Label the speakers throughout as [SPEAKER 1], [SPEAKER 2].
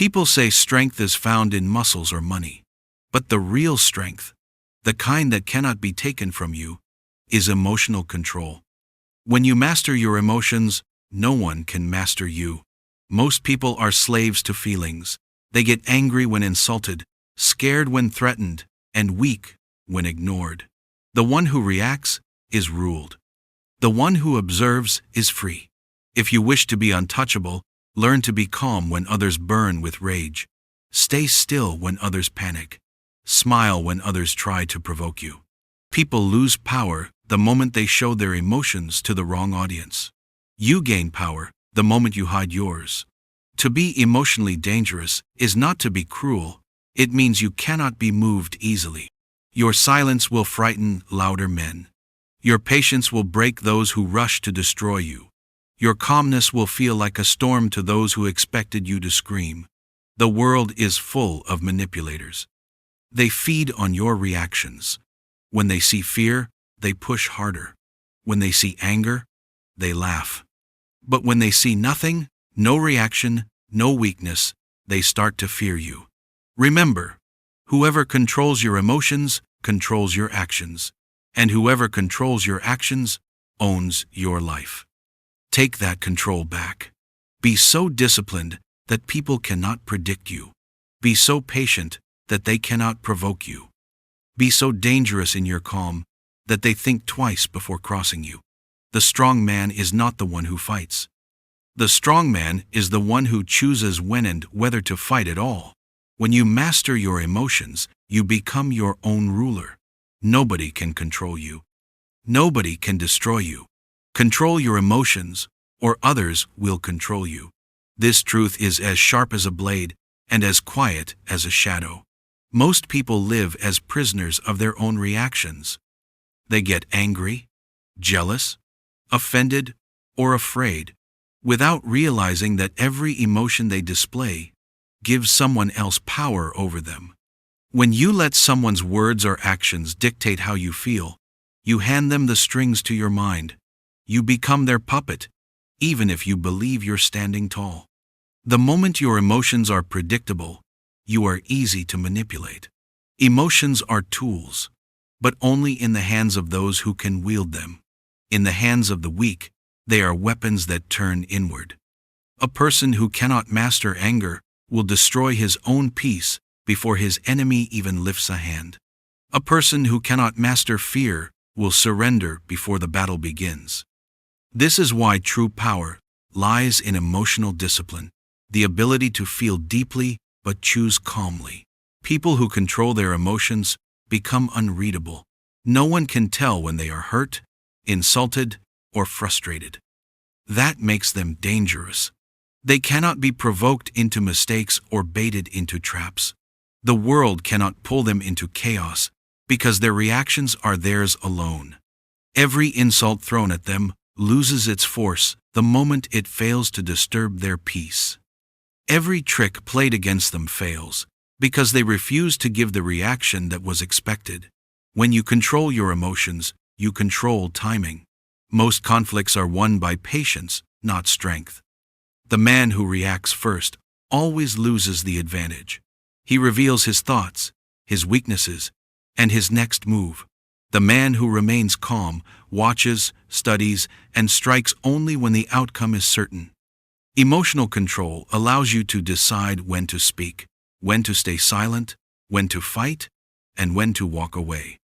[SPEAKER 1] People say strength is found in muscles or money. But the real strength, the kind that cannot be taken from you, is emotional control. When you master your emotions, no one can master you. Most people are slaves to feelings. They get angry when insulted, scared when threatened, and weak when ignored. The one who reacts is ruled. The one who observes is free. If you wish to be untouchable, learn to be calm when others burn with rage. Stay still when others panic. Smile when others try to provoke you. People lose power the moment they show their emotions to the wrong audience. You gain power the moment you hide yours. To be emotionally dangerous is not to be cruel. It means you cannot be moved easily. Your silence will frighten louder men. Your patience will break those who rush to destroy you. Your calmness will feel like a storm to those who expected you to scream. The world is full of manipulators. They feed on your reactions. When they see fear, they push harder. When they see anger, they laugh. But when they see nothing, no reaction, no weakness, they start to fear you. Remember, whoever controls your emotions controls your actions, and whoever controls your actions owns your life. Take that control back. Be so disciplined that people cannot predict you. Be so patient that they cannot provoke you. Be so dangerous in your calm that they think twice before crossing you. The strong man is not the one who fights. The strong man is the one who chooses when and whether to fight at all. When you master your emotions, you become your own ruler. Nobody can control you. Nobody can destroy you. Control your emotions, or others will control you. This truth is as sharp as a blade and as quiet as a shadow. Most people live as prisoners of their own reactions. They get angry, jealous, offended, or afraid, without realizing that every emotion they display gives someone else power over them. When you let someone's words or actions dictate how you feel, you hand them the strings to your mind. You become their puppet, even if you believe you're standing tall. The moment your emotions are predictable, you are easy to manipulate. Emotions are tools, but only in the hands of those who can wield them. In the hands of the weak, they are weapons that turn inward. A person who cannot master anger will destroy his own peace before his enemy even lifts a hand. A person who cannot master fear will surrender before the battle begins. This is why true power lies in emotional discipline, the ability to feel deeply but choose calmly. People who control their emotions become unreadable. No one can tell when they are hurt, insulted, or frustrated. That makes them dangerous. They cannot be provoked into mistakes or baited into traps. The world cannot pull them into chaos because their reactions are theirs alone. Every insult thrown at them loses its force the moment it fails to disturb their peace. Every trick played against them fails because they refuse to give the reaction that was expected. When you control your emotions, you control timing. Most conflicts are won by patience, not strength. The man who reacts first always loses the advantage. He reveals his thoughts, his weaknesses, and his next move. The man who remains calm watches, studies, and strikes only when the outcome is certain. Emotional control allows you to decide when to speak, when to stay silent, when to fight, and when to walk away.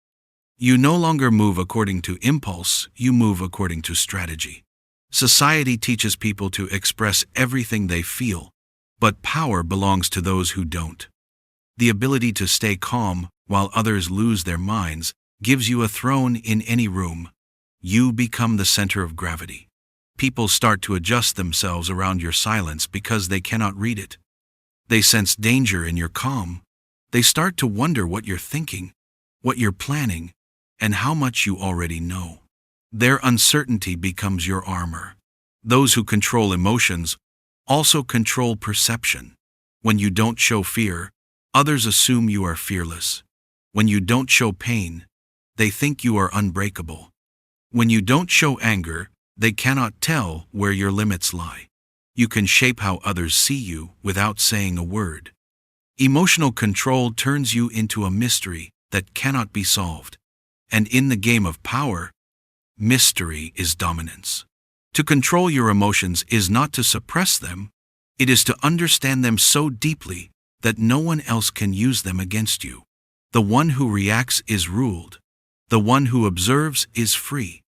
[SPEAKER 1] You no longer move according to impulse, you move according to strategy. Society teaches people to express everything they feel, but power belongs to those who don't. The ability to stay calm while others lose their minds gives you a throne in any room. You become the center of gravity. People start to adjust themselves around your silence because they cannot read it. They sense danger in your calm. They start to wonder what you're thinking, what you're planning, and how much you already know. Their uncertainty becomes your armor. Those who control emotions also control perception. When you don't show fear, others assume you are fearless. When you don't show pain, they think you are unbreakable. When you don't show anger, they cannot tell where your limits lie. You can shape how others see you without saying a word. Emotional control turns you into a mystery that cannot be solved. And in the game of power, mystery is dominance. To control your emotions is not to suppress them, it is to understand them so deeply that no one else can use them against you. The one who reacts is ruled. The one who observes is free.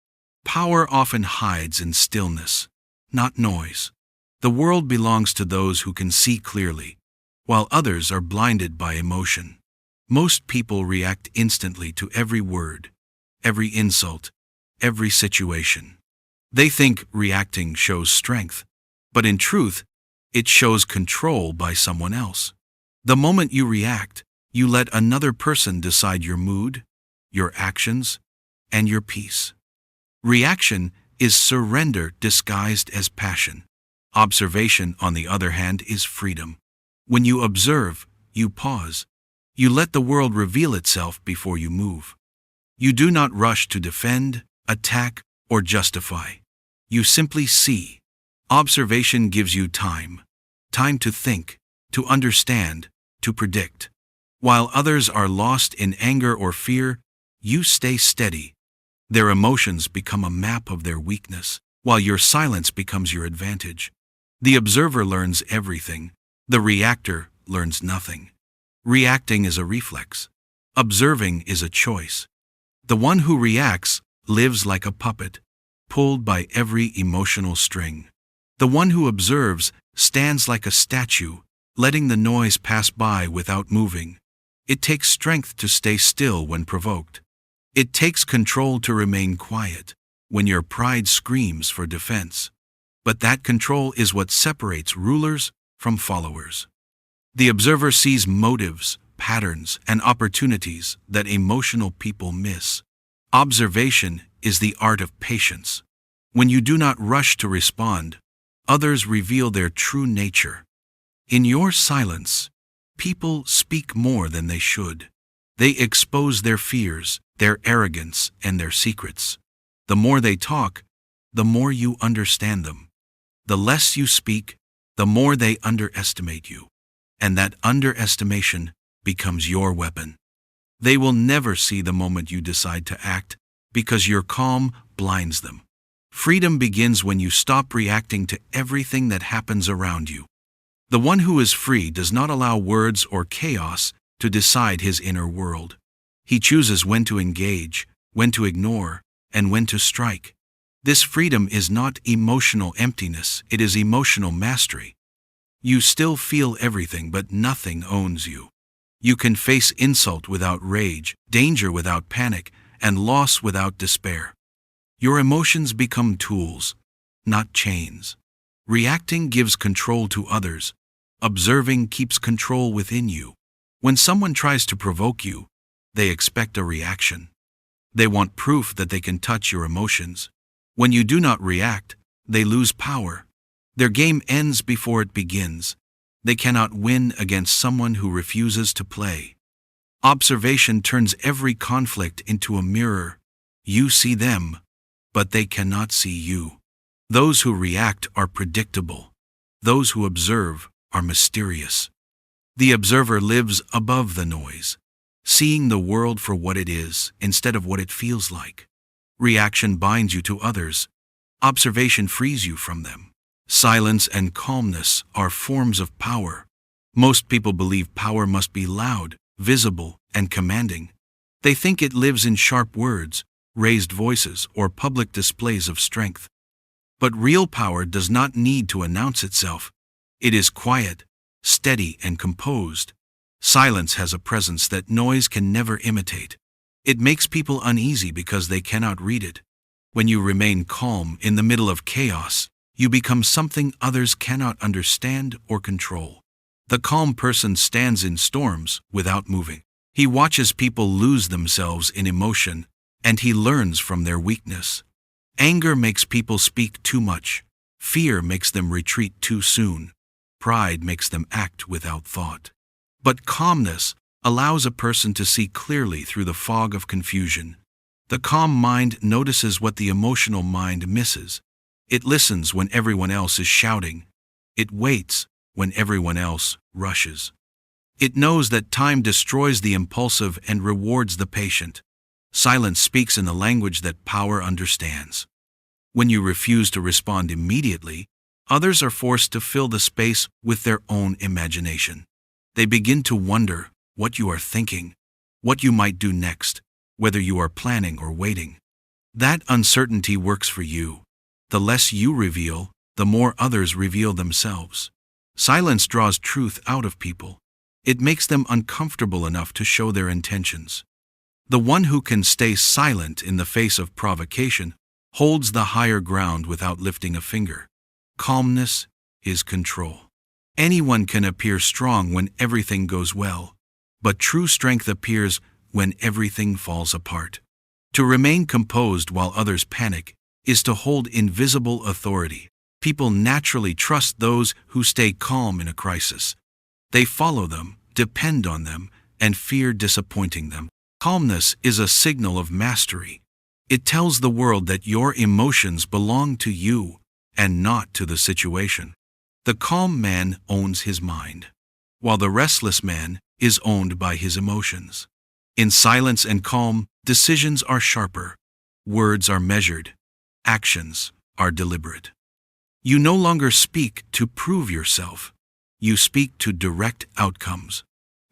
[SPEAKER 1] Power often hides in stillness, not noise. The world belongs to those who can see clearly, while others are blinded by emotion. Most people react instantly to every word, every insult, every situation. They think reacting shows strength, but in truth, it shows control by someone else. The moment you react, you let another person decide your mood, your actions, and your peace. Reaction is surrender disguised as passion. Observation, on the other hand, is freedom. When you observe, you pause. You let the world reveal itself before you move. You do not rush to defend, attack, or justify. You simply see. Observation gives you time. Time to think, to understand, to predict. While others are lost in anger or fear, you stay steady. Their emotions become a map of their weakness, while your silence becomes your advantage. The observer learns everything. The reactor learns nothing. Reacting is a reflex. Observing is a choice. The one who reacts lives like a puppet, pulled by every emotional string. The one who observes stands like a statue, letting the noise pass by without moving. It takes strength to stay still when provoked. It takes control to remain quiet when your pride screams for defense. But that control is what separates rulers from followers. The observer sees motives, patterns, and opportunities that emotional people miss. Observation is the art of patience. When you do not rush to respond, others reveal their true nature. In your silence, people speak more than they should. They expose their fears, their arrogance, and their secrets. The more they talk, the more you understand them. The less you speak, the more they underestimate you. And that underestimation becomes your weapon. They will never see the moment you decide to act, because your calm blinds them. Freedom begins when you stop reacting to everything that happens around you. The one who is free does not allow words or chaos to decide his inner world. He chooses when to engage, when to ignore, and when to strike. This freedom is not emotional emptiness, it is emotional mastery. You still feel everything, but nothing owns you. You can face insult without rage, danger without panic, and loss without despair. Your emotions become tools, not chains. Reacting gives control to others. Observing keeps control within you. When someone tries to provoke you, they expect a reaction. They want proof that they can touch your emotions. When you do not react, they lose power. Their game ends before it begins. They cannot win against someone who refuses to play. Observation turns every conflict into a mirror. You see them, but they cannot see you. Those who react are predictable. Those who observe are mysterious. The observer lives above the noise, seeing the world for what it is instead of what it feels like. Reaction binds you to others. Observation frees you from them. Silence and calmness are forms of power. Most people believe power must be loud, visible, and commanding. They think it lives in sharp words, raised voices, or public displays of strength. But real power does not need to announce itself. It is quiet, steady, and composed. Silence has a presence that noise can never imitate. It makes people uneasy because they cannot read it. When you remain calm in the middle of chaos, you become something others cannot understand or control. The calm person stands in storms without moving. He watches people lose themselves in emotion, and he learns from their weakness. Anger makes people speak too much. Fear makes them retreat too soon. Pride makes them act without thought. But calmness allows a person to see clearly through the fog of confusion. The calm mind notices what the emotional mind misses. It listens when everyone else is shouting. It waits when everyone else rushes. It knows that time destroys the impulsive and rewards the patient. Silence speaks in the language that power understands. When you refuse to respond immediately, others are forced to fill the space with their own imagination. They begin to wonder what you are thinking, what you might do next, whether you are planning or waiting. That uncertainty works for you. The less you reveal, the more others reveal themselves. Silence draws truth out of people. It makes them uncomfortable enough to show their intentions. The one who can stay silent in the face of provocation holds the higher ground without lifting a finger. Calmness is control. Anyone can appear strong when everything goes well, but true strength appears when everything falls apart. To remain composed while others panic is to hold invisible authority. People naturally trust those who stay calm in a crisis. They follow them, depend on them, and fear disappointing them. Calmness is a signal of mastery. It tells the world that your emotions belong to you and not to the situation. The calm man owns his mind, while the restless man is owned by his emotions. In silence and calm, decisions are sharper, words are measured, actions are deliberate. You no longer speak to prove yourself. You speak to direct outcomes.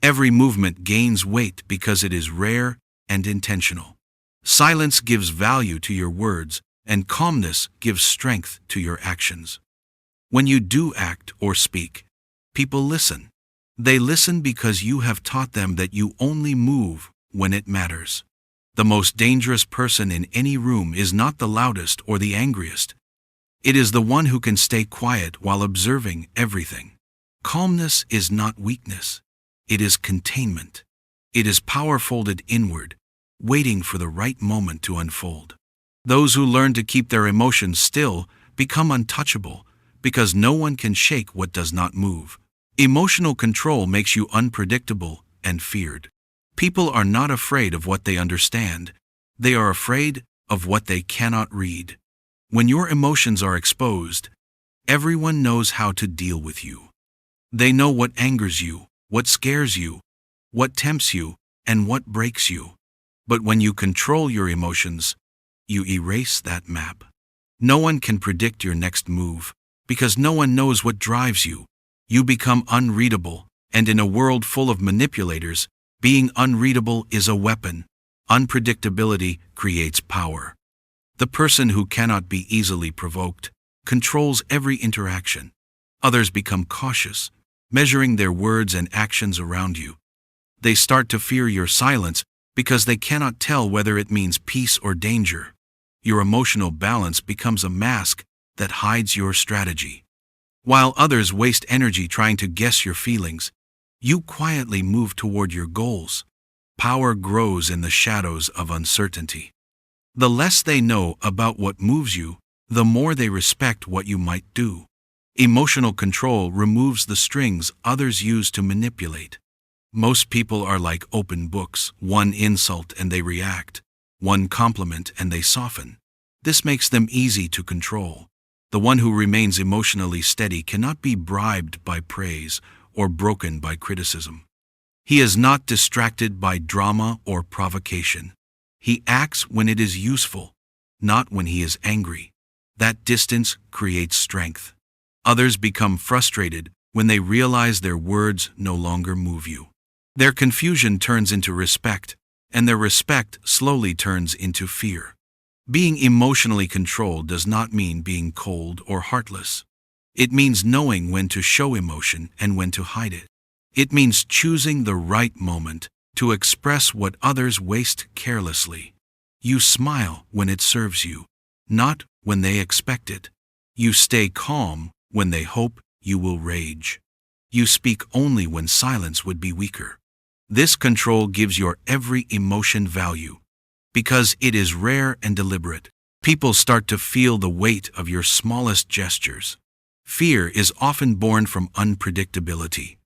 [SPEAKER 1] Every movement gains weight because it is rare and intentional. Silence gives value to your words, and calmness gives strength to your actions. When you do act or speak, people listen. They listen because you have taught them that you only move when it matters. The most dangerous person in any room is not the loudest or the angriest. It is the one who can stay quiet while observing everything. Calmness is not weakness. It is containment. It is power folded inward, waiting for the right moment to unfold. Those who learn to keep their emotions still become untouchable because no one can shake what does not move. Emotional control makes you unpredictable and feared. People are not afraid of what they understand. They are afraid of what they cannot read. When your emotions are exposed, everyone knows how to deal with you. They know what angers you, what scares you, what tempts you, and what breaks you. But when you control your emotions, you erase that map. No one can predict your next move, because no one knows what drives you. You become unreadable, and in a world full of manipulators, being unreadable is a weapon. Unpredictability creates power. The person who cannot be easily provoked controls every interaction. Others become cautious, measuring their words and actions around you. They start to fear your silence because they cannot tell whether it means peace or danger. Your emotional balance becomes a mask that hides your strategy. While others waste energy trying to guess your feelings, you quietly move toward your goals. Power grows in the shadows of uncertainty. The less they know about what moves you, the more they respect what you might do. Emotional control removes the strings others use to manipulate. Most people are like open books. One insult and they react. One compliment and they soften. This makes them easy to control. The one who remains emotionally steady cannot be bribed by praise or broken by criticism. He is not distracted by drama or provocation. He acts when it is useful, not when he is angry. That distance creates strength. Others become frustrated when they realize their words no longer move you. Their confusion turns into respect, and their respect slowly turns into fear. Being emotionally controlled does not mean being cold or heartless. It means knowing when to show emotion and when to hide it. It means choosing the right moment to express what others waste carelessly. You smile when it serves you, not when they expect it. You stay calm when they hope you will rage. You speak only when silence would be weaker. This control gives your every emotion value. Because it is rare and deliberate, people start to feel the weight of your smallest gestures. Fear is often born from unpredictability.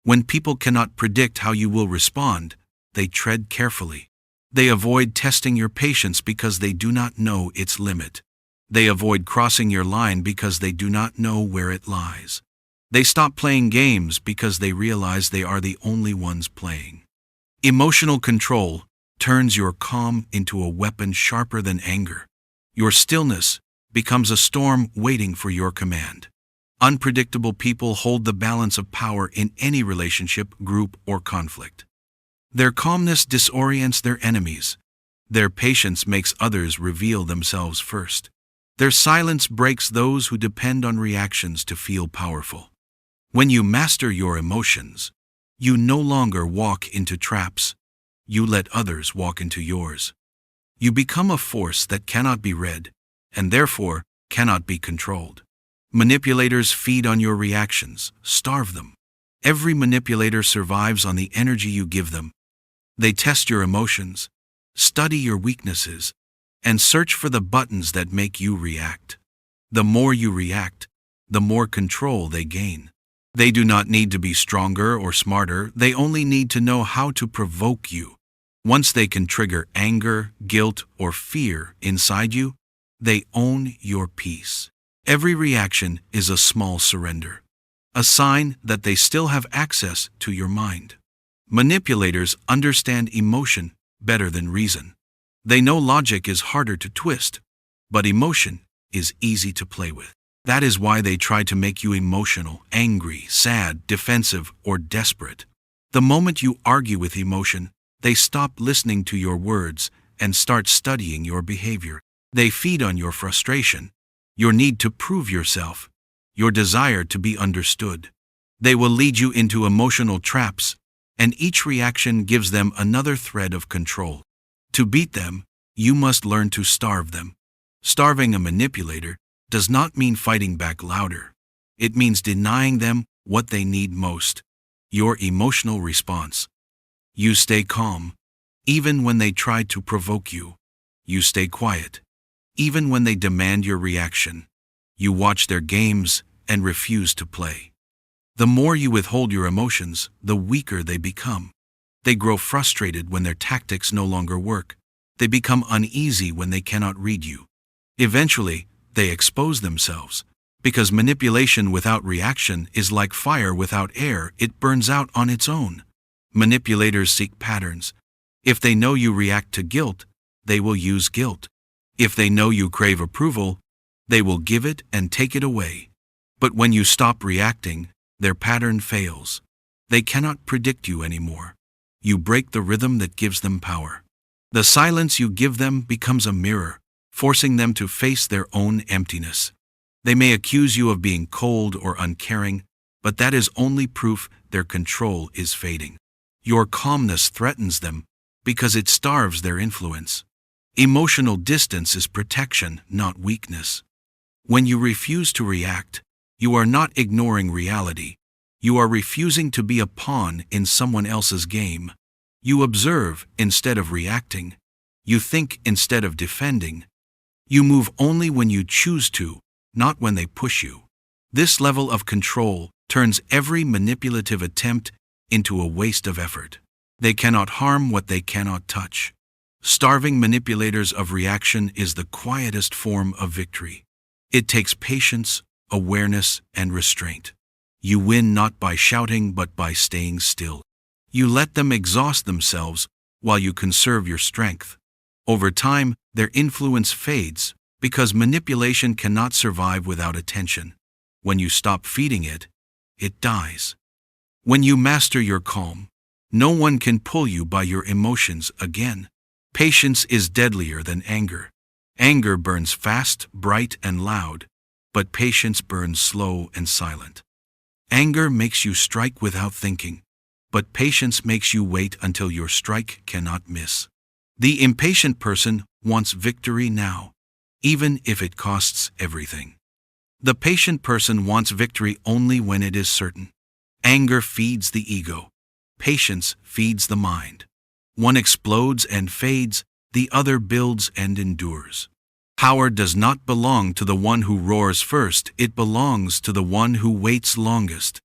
[SPEAKER 1] When people cannot predict how you will respond, they tread carefully. They avoid testing your patience because they do not know its limit. They avoid crossing your line because they do not know where it lies. They stop playing games because they realize they are the only ones playing. Emotional control turns your calm into a weapon sharper than anger. Your stillness becomes a storm waiting for your command. Unpredictable people hold the balance of power in any relationship, group, or conflict. Their calmness disorients their enemies. Their patience makes others reveal themselves first. Their silence breaks those who depend on reactions to feel powerful. When you master your emotions, you no longer walk into traps. You let others walk into yours. You become a force that cannot be read, and therefore cannot be controlled. Manipulators feed on your reactions, starve them. Every manipulator survives on the energy you give them. They test your emotions, study your weaknesses, and search for the buttons that make you react. The more you react, the more control they gain. They do not need to be stronger or smarter, they only need to know how to provoke you. Once they can trigger anger, guilt, or fear inside you, they own your peace. Every reaction is a small surrender, a sign that they still have access to your mind. Manipulators understand emotion better than reason. They know logic is harder to twist, but emotion is easy to play with. That is why they try to make you emotional, angry, sad, defensive, or desperate. The moment you argue with emotion, they stop listening to your words and start studying your behavior. They feed on your frustration, your need to prove yourself, your desire to be understood. They will lead you into emotional traps, and each reaction gives them another thread of control. To beat them, you must learn to starve them. Starving a manipulator does not mean fighting back louder. It means denying them what they need most, your emotional response. You stay calm, even when they try to provoke you. You stay quiet, even when they demand your reaction. You watch their games and refuse to play. The more you withhold your emotions, the weaker they become. They grow frustrated when their tactics no longer work. They become uneasy when they cannot read you. Eventually, they expose themselves, because manipulation without reaction is like fire without air, it burns out on its own. Manipulators seek patterns. If they know you react to guilt, they will use guilt. If they know you crave approval, they will give it and take it away. But when you stop reacting, their pattern fails. They cannot predict you anymore. You break the rhythm that gives them power. The silence you give them becomes a mirror, forcing them to face their own emptiness. They may accuse you of being cold or uncaring, but that is only proof their control is fading. Your calmness threatens them because it starves their influence. Emotional distance is protection, not weakness. When you refuse to react, you are not ignoring reality. You are refusing to be a pawn in someone else's game. You observe instead of reacting. You think instead of defending. You move only when you choose to, not when they push you. This level of control turns every manipulative attempt into a waste of effort. They cannot harm what they cannot touch. Starving manipulators of reaction is the quietest form of victory. It takes patience, awareness, and restraint. You win not by shouting but by staying still. You let them exhaust themselves while you conserve your strength. Over time, their influence fades because manipulation cannot survive without attention. When you stop feeding it, it dies. When you master your calm, no one can pull you by your emotions again. Patience is deadlier than anger. Anger burns fast, bright, and loud, but patience burns slow and silent. Anger makes you strike without thinking, but patience makes you wait until your strike cannot miss. The impatient person wants victory now, even if it costs everything. The patient person wants victory only when it is certain. Anger feeds the ego. Patience feeds the mind. One explodes and fades, the other builds and endures. Power does not belong to the one who roars first, it belongs to the one who waits longest.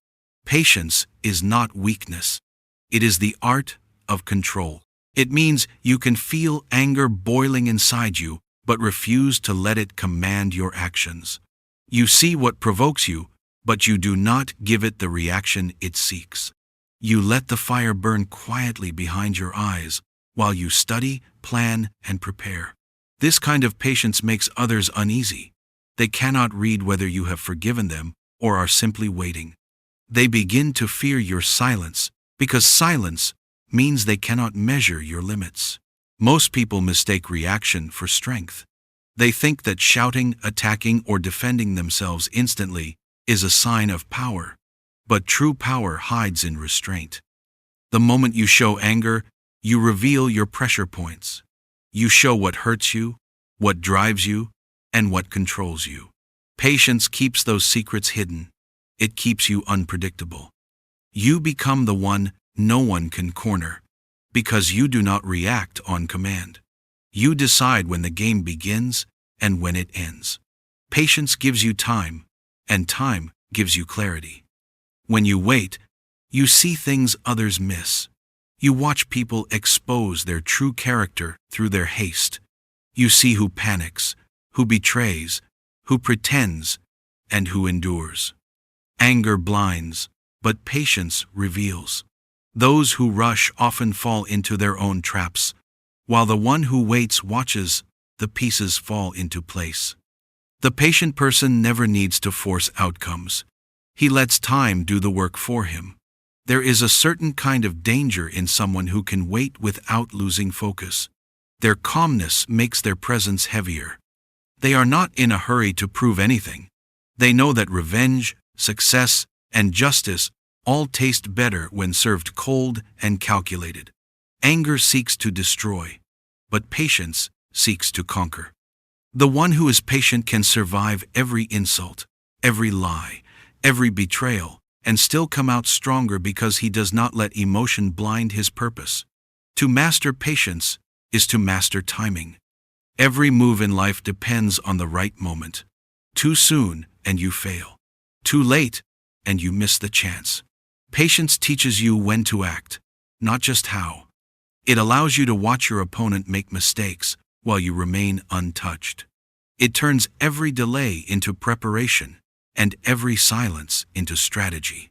[SPEAKER 1] Patience is not weakness. It is the art of control. It means you can feel anger boiling inside you, but refuse to let it command your actions. You see what provokes you, but you do not give it the reaction it seeks. You let the fire burn quietly behind your eyes while you study, plan, and prepare. This kind of patience makes others uneasy. They cannot read whether you have forgiven them or are simply waiting. They begin to fear your silence, because silence means they cannot measure your limits. Most people mistake reaction for strength. They think that shouting, attacking, or defending themselves instantly is a sign of power. But true power hides in restraint. The moment you show anger, you reveal your pressure points. You show what hurts you, what drives you, and what controls you. Patience keeps those secrets hidden. It keeps you unpredictable. You become the one no one can corner, because you do not react on command. You decide when the game begins and when it ends. Patience gives you time, and time gives you clarity. When you wait, you see things others miss. You watch people expose their true character through their haste. You see who panics, who betrays, who pretends, and who endures. Anger blinds, but patience reveals. Those who rush often fall into their own traps, while the one who waits watches the pieces fall into place. The patient person never needs to force outcomes. He lets time do the work for him. There is a certain kind of danger in someone who can wait without losing focus. Their calmness makes their presence heavier. They are not in a hurry to prove anything. They know that revenge, success, and justice all taste better when served cold and calculated. Anger seeks to destroy, but patience seeks to conquer. The one who is patient can survive every insult, every lie, every betrayal, and still come out stronger because he does not let emotion blind his purpose. To master patience is to master timing. Every move in life depends on the right moment. Too soon, and you fail. Too late, and you miss the chance. Patience teaches you when to act, not just how. It allows you to watch your opponent make mistakes while you remain untouched. It turns every delay into preparation and every silence into strategy.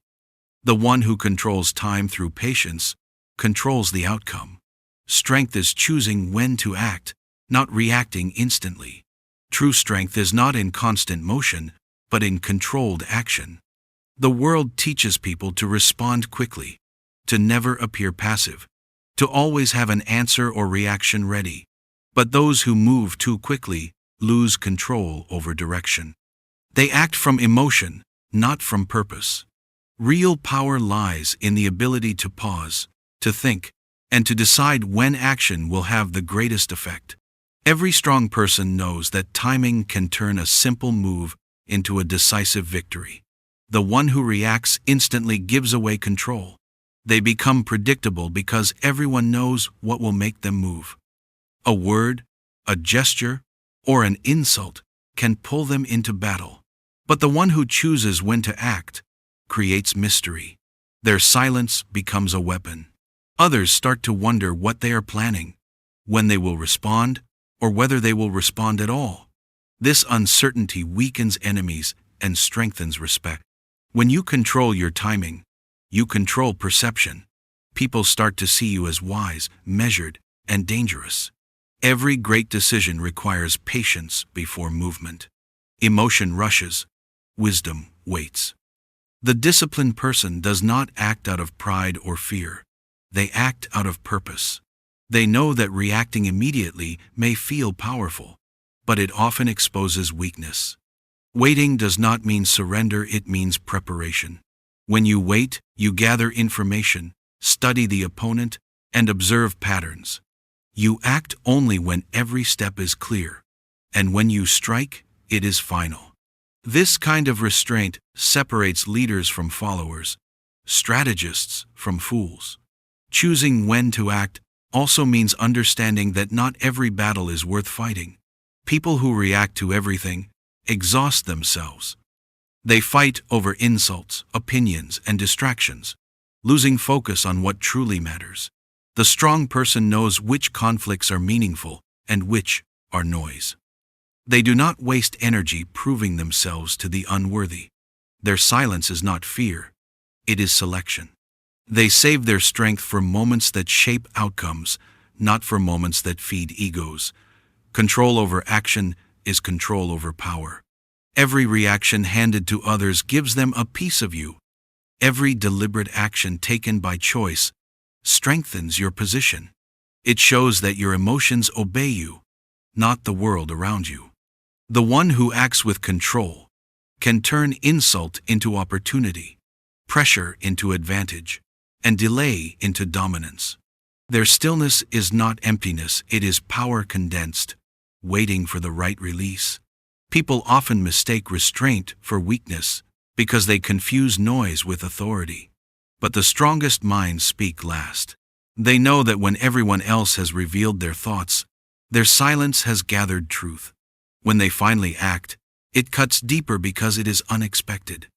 [SPEAKER 1] The one who controls time through patience controls the outcome. Strength is choosing when to act, not reacting instantly. True strength is not in constant motion, but in controlled action. The world teaches people to respond quickly, to never appear passive, to always have an answer or reaction ready. But those who move too quickly lose control over direction. They act from emotion, not from purpose. Real power lies in the ability to pause, to think, and to decide when action will have the greatest effect. Every strong person knows that timing can turn a simple move into a decisive victory. The one who reacts instantly gives away control. They become predictable because everyone knows what will make them move. A word, a gesture, or an insult can pull them into battle. But the one who chooses when to act creates mystery. Their silence becomes a weapon. Others start to wonder what they are planning, when they will respond, or whether they will respond at all. This uncertainty weakens enemies and strengthens respect. When you control your timing, you control perception. People start to see you as wise, measured, and dangerous. Every great decision requires patience before movement. Emotion rushes. Wisdom waits. The disciplined person does not act out of pride or fear. They act out of purpose. They know that reacting immediately may feel powerful, but it often exposes weakness. Waiting does not mean surrender, it means preparation. When you wait, you gather information, study the opponent, and observe patterns. You act only when every step is clear, and when you strike, it is final. This kind of restraint separates leaders from followers, strategists from fools. Choosing when to act also means understanding that not every battle is worth fighting. People who react to everything exhaust themselves. They fight over insults, opinions, and distractions, losing focus on what truly matters. The strong person knows which conflicts are meaningful and which are noise. They do not waste energy proving themselves to the unworthy. Their silence is not fear, it is selection. They save their strength for moments that shape outcomes, not for moments that feed egos. Control over action is control over power. Every reaction handed to others gives them a piece of you. Every deliberate action taken by choice strengthens your position. It shows that your emotions obey you, not the world around you. The one who acts with control can turn insult into opportunity, pressure into advantage, and delay into dominance. Their stillness is not emptiness, it is power condensed, waiting for the right release. People often mistake restraint for weakness because they confuse noise with authority. But the strongest minds speak last. They know that when everyone else has revealed their thoughts, their silence has gathered truth. When they finally act, it cuts deeper because it is unexpected.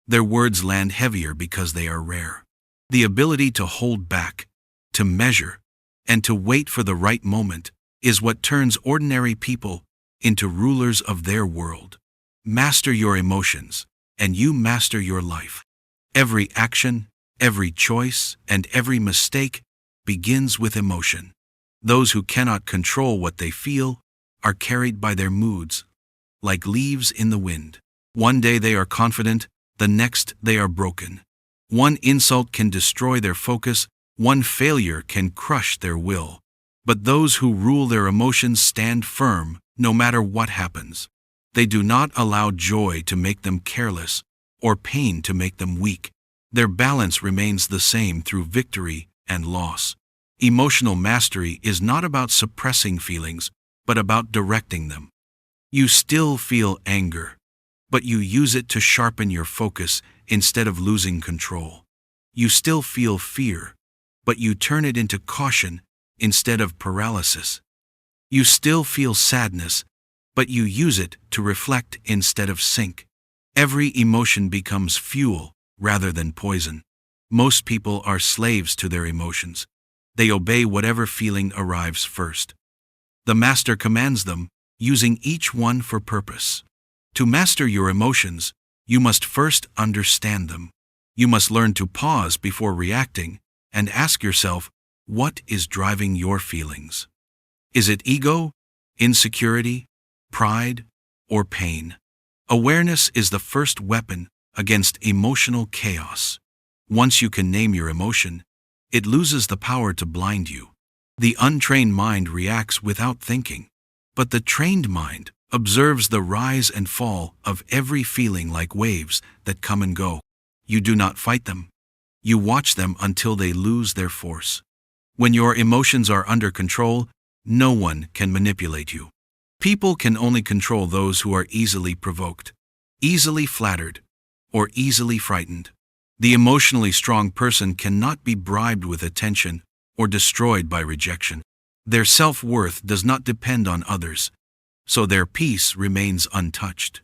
[SPEAKER 1] Their words land heavier because they are rare. The ability to hold back, to measure, and to wait for the right moment is what turns ordinary people into rulers of their world. Master your emotions, and you master your life. Every action, every choice, and every mistake begins with emotion. Those who cannot control what they feel are carried by their moods, like leaves in the wind. One day they are confident, the next they are broken. One insult can destroy their focus, one failure can crush their will. But those who rule their emotions stand firm, no matter what happens. They do not allow joy to make them careless, or pain to make them weak. Their balance remains the same through victory and loss. Emotional mastery is not about suppressing feelings, but about directing them. You still feel anger, but you use it to sharpen your focus instead of losing control. You still feel fear, but you turn it into caution instead of paralysis. You still feel sadness, but you use it to reflect instead of sink. Every emotion becomes fuel rather than poison. Most people are slaves to their emotions. They obey whatever feeling arrives first. The master commands them, using each one for purpose. To master your emotions, you must first understand them. You must learn to pause before reacting and ask yourself, what is driving your feelings? Is it ego, insecurity, pride, or pain? Awareness is the first weapon against emotional chaos. Once you can name your emotion, it loses the power to blind you. The untrained mind reacts without thinking, but the trained mind observes the rise and fall of every feeling like waves that come and go. You do not fight them. You watch them until they lose their force. When your emotions are under control, no one can manipulate you. People can only control those who are easily provoked, easily flattered, or easily frightened. The emotionally strong person cannot be bribed with attention or destroyed by rejection. Their self-worth does not depend on others, so their peace remains untouched.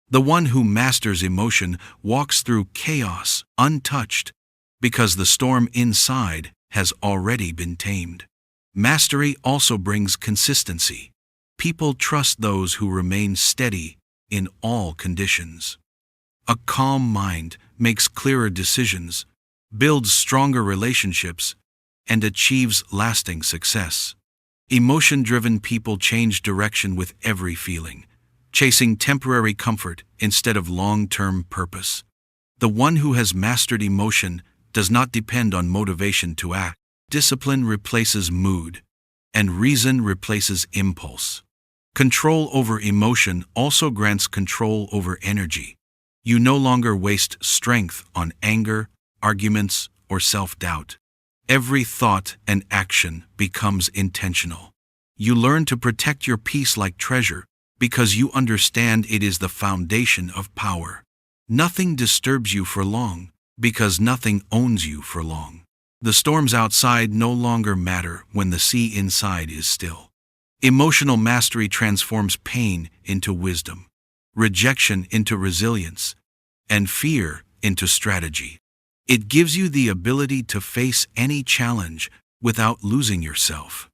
[SPEAKER 1] The one who masters emotion walks through chaos untouched because the storm inside has already been tamed. Mastery also brings consistency. People trust those who remain steady in all conditions. A calm mind makes clearer decisions, builds stronger relationships, and achieves lasting success. Emotion-driven people change direction with every feeling, chasing temporary comfort instead of long-term purpose. The one who has mastered emotion does not depend on motivation to act. Discipline replaces mood, and reason replaces impulse. Control over emotion also grants control over energy. You no longer waste strength on anger, arguments, or self-doubt. Every thought and action becomes intentional. You learn to protect your peace like treasure because you understand it is the foundation of power. Nothing disturbs you for long because nothing owns you for long. The storms outside no longer matter when the sea inside is still. Emotional mastery transforms pain into wisdom, rejection into resilience, and fear into strategy. It gives you the ability to face any challenge without losing yourself.